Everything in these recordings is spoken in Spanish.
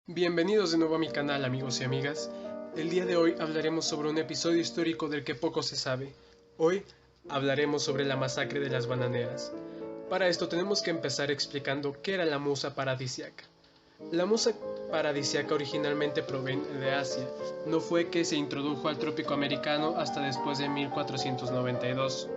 Bienvenidos de nuevo a mi canal, amigos y amigas. El día de hoy hablaremos sobre un episodio histórico del que poco se sabe. Hoy hablaremos sobre la masacre de las bananeras. Para esto tenemos que empezar explicando qué era la musa paradisiaca. La musa paradisiaca originalmente proviene de Asia. No fue que se introdujo al trópico americano hasta después de 1492.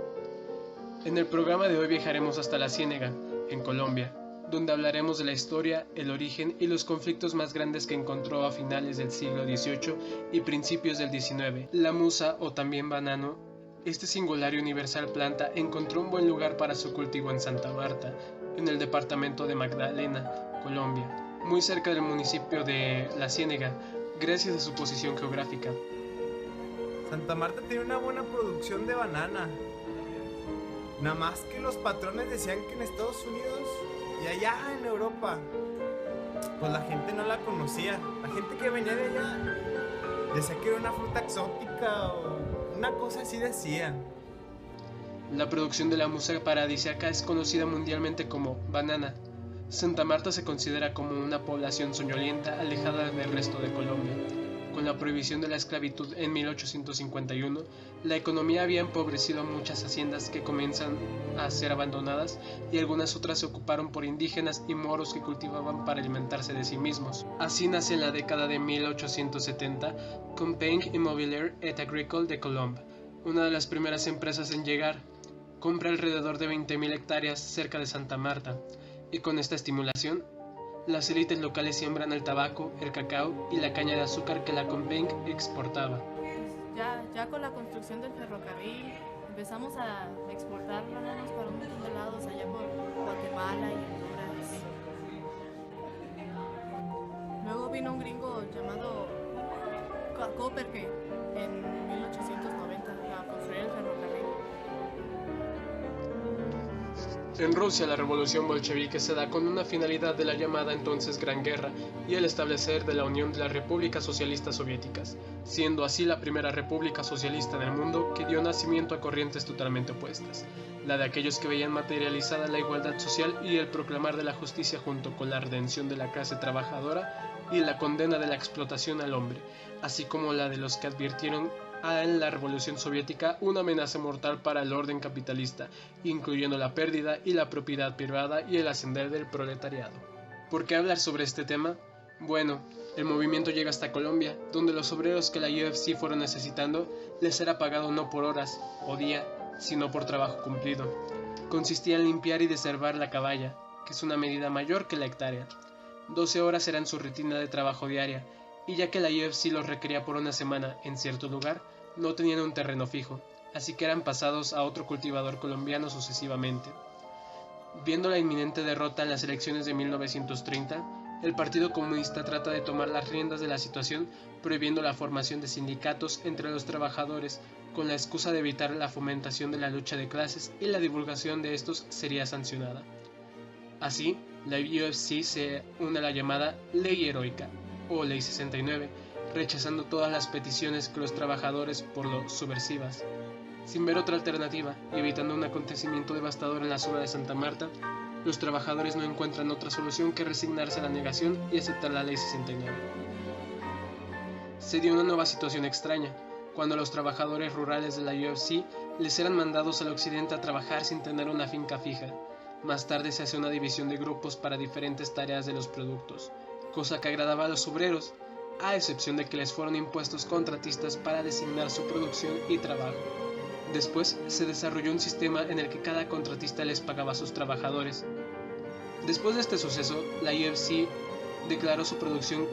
En el programa de hoy viajaremos hasta la Ciénega, en Colombia, donde hablaremos de la historia, el origen y los conflictos más grandes que encontró a finales del siglo XVIII y principios del XIX. La musa, o también banano, este singular y universal planta encontró un buen lugar para su cultivo en Santa Marta, en el departamento de Magdalena, Colombia, muy cerca del municipio de La Ciénega, gracias a su posición geográfica. Santa Marta tiene una buena producción de banana. Nada más que los patrones decían que en Estados Unidos y allá en Europa, pues la gente no la conocía. La gente que venía de allá decía que era una fruta exótica o una cosa así decía. La producción de la musa paradisiaca es conocida mundialmente como banana. Santa Marta se considera como una población soñolienta alejada del resto de Colombia. Con la prohibición de la esclavitud en 1851, la economía había empobrecido muchas haciendas que comienzan a ser abandonadas y algunas otras se ocuparon por indígenas y moros que cultivaban para alimentarse de sí mismos. Así nace en la década de 1870 Compagnie Immobilière et Agricole de Colombes, una de las primeras empresas en llegar. Compra alrededor de 20.000 hectáreas cerca de Santa Marta, y con esta estimulación, las élites locales siembran el tabaco, el cacao y la caña de azúcar que la Compagnie exportaba. Ya con la construcción del ferrocarril empezamos a exportar bananos para un montón de lados allá por Guatemala y Honduras. Luego vino un gringo llamado Copperke en 1890 a construir el ferrocarril. En Rusia, la revolución bolchevique se da con una finalidad de la llamada entonces Gran Guerra y el establecer de la Unión de las Repúblicas Socialistas Soviéticas, siendo así la primera república socialista del mundo que dio nacimiento a corrientes totalmente opuestas, la de aquellos que veían materializada la igualdad social y el proclamar de la justicia junto con la redención de la clase trabajadora y la condena de la explotación al hombre, así como la de los que advirtieron en la Revolución Soviética una amenaza mortal para el orden capitalista, incluyendo la pérdida y la propiedad privada y el ascender del proletariado. ¿Por qué hablar sobre este tema? Bueno, el movimiento llega hasta Colombia, donde los obreros que la UFC fueron necesitando les era pagado no por horas o día, sino por trabajo cumplido. Consistía en limpiar y desherbar la caballa, que es una medida mayor que la hectárea. 12 horas eran su rutina de trabajo diaria, y ya que la UFC los requería por una semana en cierto lugar, no tenían un terreno fijo, así que eran pasados a otro cultivador colombiano sucesivamente. Viendo la inminente derrota en las elecciones de 1930, el Partido Comunista trata de tomar las riendas de la situación, prohibiendo la formación de sindicatos entre los trabajadores, con la excusa de evitar la fomentación de la lucha de clases y la divulgación de estos sería sancionada. Así, la UFC se une a la llamada Ley Heroica, o Ley 69, rechazando todas las peticiones que los trabajadores por lo subversivas. Sin ver otra alternativa y evitando un acontecimiento devastador en la zona de Santa Marta, los trabajadores no encuentran otra solución que resignarse a la negación y aceptar la Ley 69. Se dio una nueva situación extraña, cuando los trabajadores rurales de la UFC les eran mandados al occidente a trabajar sin tener una finca fija. Más tarde se hace una división de grupos para diferentes tareas de los productos, cosa que agradaba a los obreros, a excepción de que les fueron impuestos contratistas para designar su producción y trabajo. Después se desarrolló un sistema en el que cada contratista les pagaba a sus trabajadores. Después de este suceso, la UFC declaró su producción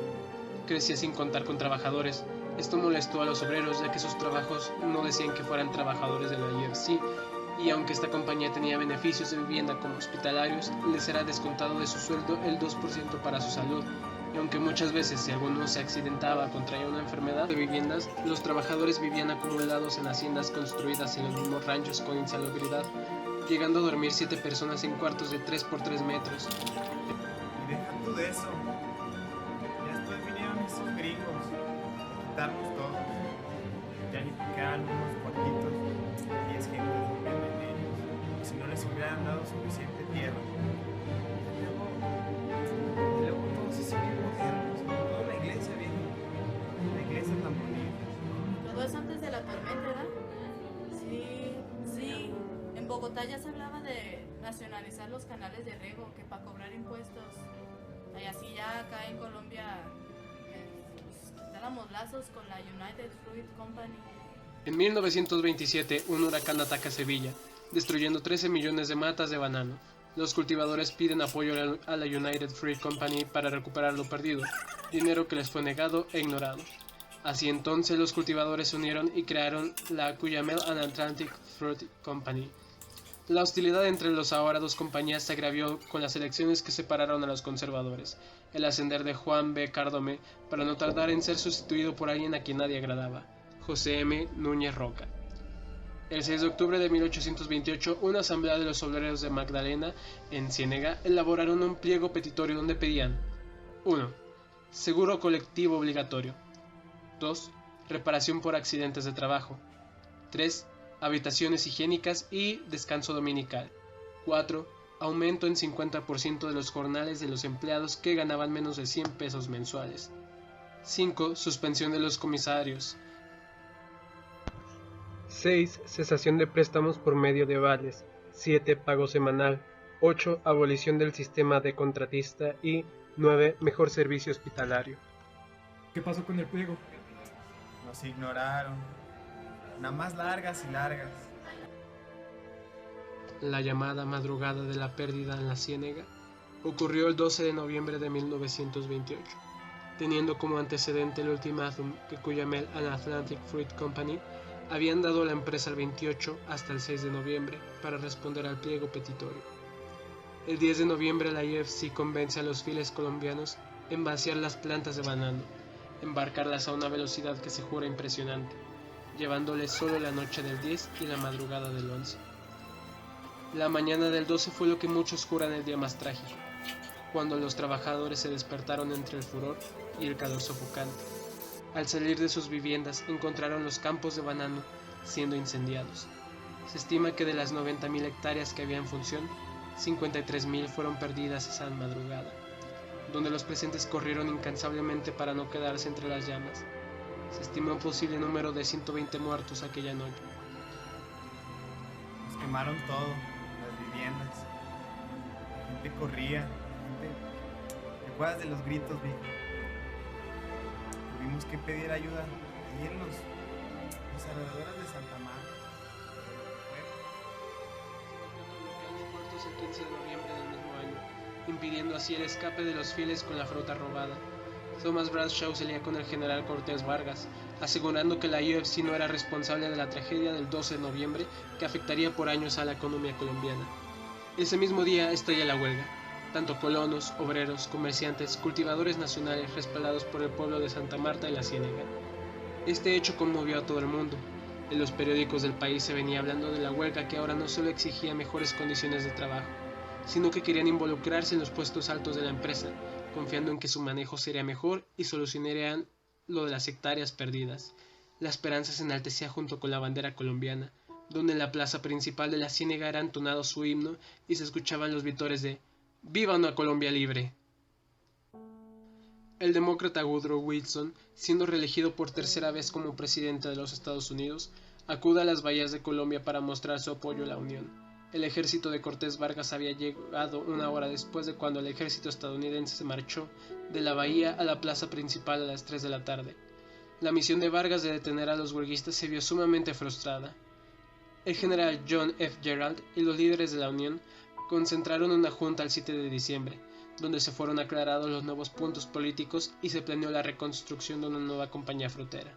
crecía sin contar con trabajadores. Esto molestó a los obreros, ya que sus trabajos no decían que fueran trabajadores de la UFC, y aunque esta compañía tenía beneficios de vivienda como hospitalarios, les era descontado de su sueldo el 2% para su salud, y aunque muchas veces si alguno se accidentaba o contraía una enfermedad de viviendas, los trabajadores vivían acumulados en haciendas construidas en los mismos ranchos con insalubridad, llegando a dormir 7 personas en cuartos de 3 por 3 metros. Y deja tú de eso. Ya después vinieron esos gringos a quitarnos todo. Ya ni quedaban unos cuartitos, 10 gente durmiendo en ellos. Si no les hubieran dado suficiente tierra. Y luego todos se siguen modernos. Bogotá ya se hablaba de nacionalizar los canales de riego, que para cobrar impuestos. Y así ya acá en Colombia pues, quitáramos lazos con la United Fruit Company. En 1927, un huracán ataca Sevilla, destruyendo 13 millones de matas de banano. Los cultivadores piden apoyo a la United Fruit Company para recuperar lo perdido, dinero que les fue negado e ignorado. Así entonces los cultivadores se unieron y crearon la Cuyamel and Atlantic Fruit Company. La hostilidad entre los ahora dos compañías se agravió con las elecciones que separaron a los conservadores, el ascender de Juan B. Cardome para no tardar en ser sustituido por alguien a quien nadie agradaba, José M. Núñez Roca. El 6 de octubre de 1828, una asamblea de los obreros de Magdalena, en Ciénega, elaboraron un pliego petitorio donde pedían 1. Seguro colectivo obligatorio. 2. Reparación por accidentes de trabajo. 3. Habitaciones higiénicas y descanso dominical. 4. Aumento en 50% de los jornales de los empleados que ganaban menos de 100 pesos mensuales. 5. Suspensión de los comisarios. 6. Cesación de préstamos por medio de vales. 7. Pago semanal. 8. Abolición del sistema de contratista. Y 9. Mejor servicio hospitalario. ¿Qué pasó con el pliego? Nos ignoraron. Nada más largas y largas. La llamada madrugada de la pérdida en la Ciénega ocurrió el 12 de noviembre de 1928, teniendo como antecedente el ultimátum que Cuyamel and Atlantic Fruit Company habían dado a la empresa el 28 hasta el 6 de noviembre para responder al pliego petitorio. El 10 de noviembre la UFC convence a los fieles colombianos en vaciar las plantas de banano, embarcarlas a una velocidad que se jura impresionante, llevándoles solo la noche del 10 y la madrugada del 11. La mañana del 12 fue lo que muchos juran el día más trágico, cuando los trabajadores se despertaron entre el furor y el calor sofocante. Al salir de sus viviendas encontraron los campos de banano siendo incendiados. Se estima que de las 90.000 hectáreas que había en función, 53.000 fueron perdidas esa madrugada, donde los presentes corrieron incansablemente para no quedarse entre las llamas. Se estima un posible número de 120 muertos aquella noche. Nos quemaron todo, las viviendas. La gente corría. ¿Te acuerdas de los gritos, viejo? Tuvimos que pedir ayuda ahí en los alrededores de Santa Marta. Muertos el 15 de noviembre del mismo año, impidiendo así el escape de los fieles con la fruta robada. Thomas Bradshaw se lía con el general Cortés Vargas, asegurando que la UFC no era responsable de la tragedia del 12 de noviembre que afectaría por años a la economía colombiana. Ese mismo día estalla la huelga. Tanto colonos, obreros, comerciantes, cultivadores nacionales respaldados por el pueblo de Santa Marta y la Ciénega. Este hecho conmovió a todo el mundo. En los periódicos del país se venía hablando de la huelga que ahora no solo exigía mejores condiciones de trabajo, sino que querían involucrarse en los puestos altos de la empresa, confiando en que su manejo sería mejor y solucionarían lo de las hectáreas perdidas. La esperanza se enaltecía junto con la bandera colombiana, donde en la plaza principal de la Ciénega era entonado su himno y se escuchaban los vítores de ¡Viva una Colombia libre! El demócrata Woodrow Wilson, siendo reelegido por tercera vez como presidente de los Estados Unidos, acude a las bahías de Colombia para mostrar su apoyo a la Unión. El ejército de Cortés Vargas había llegado una hora después de cuando el ejército estadounidense se marchó de la bahía a la plaza principal a las 3 de la tarde. La misión de Vargas de detener a los huelguistas se vio sumamente frustrada. El general John F. Gerald y los líderes de la Unión concentraron una junta el 7 de diciembre, donde se fueron aclarados los nuevos puntos políticos y se planeó la reconstrucción de una nueva compañía frutera.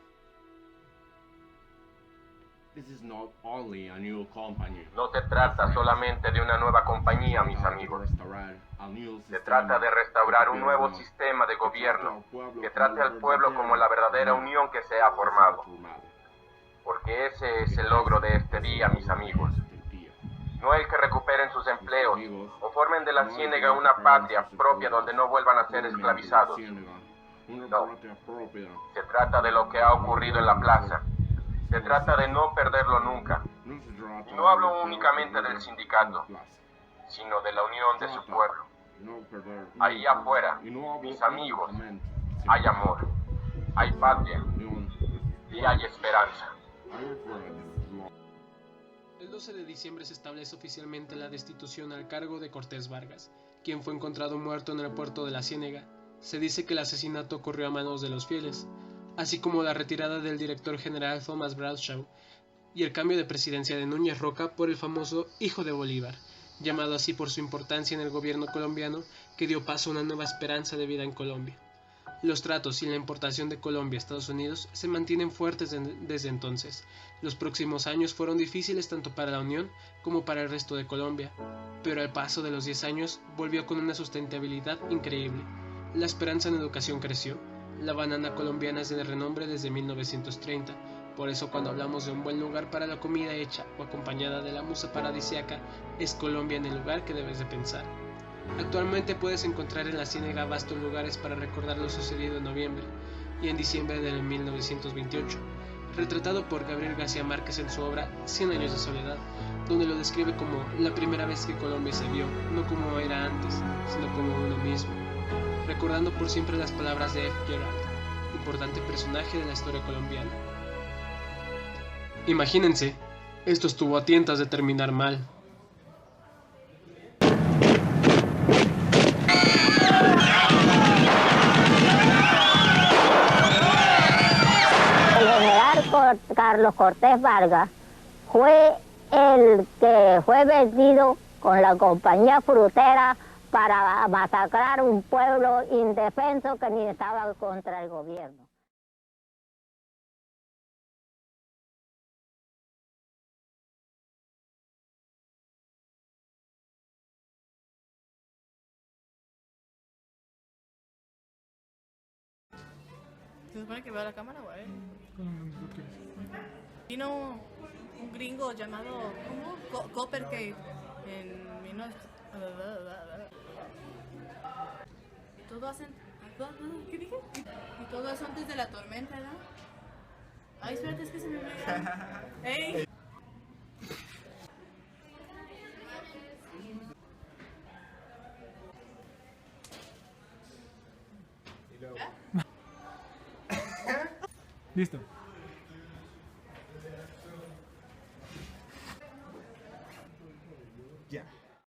No se trata solamente de una nueva compañía, mis amigos. Se trata de restaurar un nuevo sistema de gobierno que trate al pueblo como la verdadera unión que se ha formado. Porque ese es el logro de este día, mis amigos. No el que recuperen sus empleos o formen de la Ciénega una patria propia donde no vuelvan a ser esclavizados. No. Se trata de lo que ha ocurrido en la plaza. Se trata de no perderlo nunca. Y no hablo únicamente del sindicato, sino de la unión de su pueblo. Ahí afuera, mis amigos, hay amor, hay patria y hay esperanza. El El 12 de diciembre se establece oficialmente la destitución al cargo de Cortés Vargas, quien fue encontrado muerto en el puerto de la Ciénega. Se dice que el asesinato ocurrió a manos de los fieles, así como la retirada del director general Thomas Bradshaw y el cambio de presidencia de Núñez Roca por el famoso Hijo de Bolívar, llamado así por su importancia en el gobierno colombiano, que dio paso a una nueva esperanza de vida en Colombia. Los tratos y la importación de Colombia a Estados Unidos se mantienen fuertes desde entonces. Los próximos años fueron difíciles tanto para la Unión como para el resto de Colombia, pero al paso de los 10 años volvió con una sustentabilidad increíble. La esperanza en educación creció. La banana colombiana es de renombre desde 1930, por eso cuando hablamos de un buen lugar para la comida hecha o acompañada de la musa paradisíaca, es Colombia en el lugar que debes de pensar. Actualmente puedes encontrar en la Ciénega vastos lugares para recordar lo sucedido en noviembre y en diciembre de 1928, retratado por Gabriel García Márquez en su obra 100 años de soledad, donde lo describe como la primera vez que Colombia se vio, no como era antes, sino como uno mismo, recordando por siempre las palabras de F. Gerald, importante personaje de la historia colombiana. Imagínense, esto estuvo a tientas de terminar mal. El general Carlos Cortés Vargas fue el que fue vendido con la compañía frutera para masacrar un pueblo indefenso que ni estaba contra el gobierno. ¿Se supone que veo la cámara, güey? Vino un gringo llamado, ¿cómo? Coppercake en 19... Todo hacen... ¿Qué dije? Y todo eso antes de la tormenta, ¿no? Ay, espérate, es que se me olvidó. ¡Ey! Listo.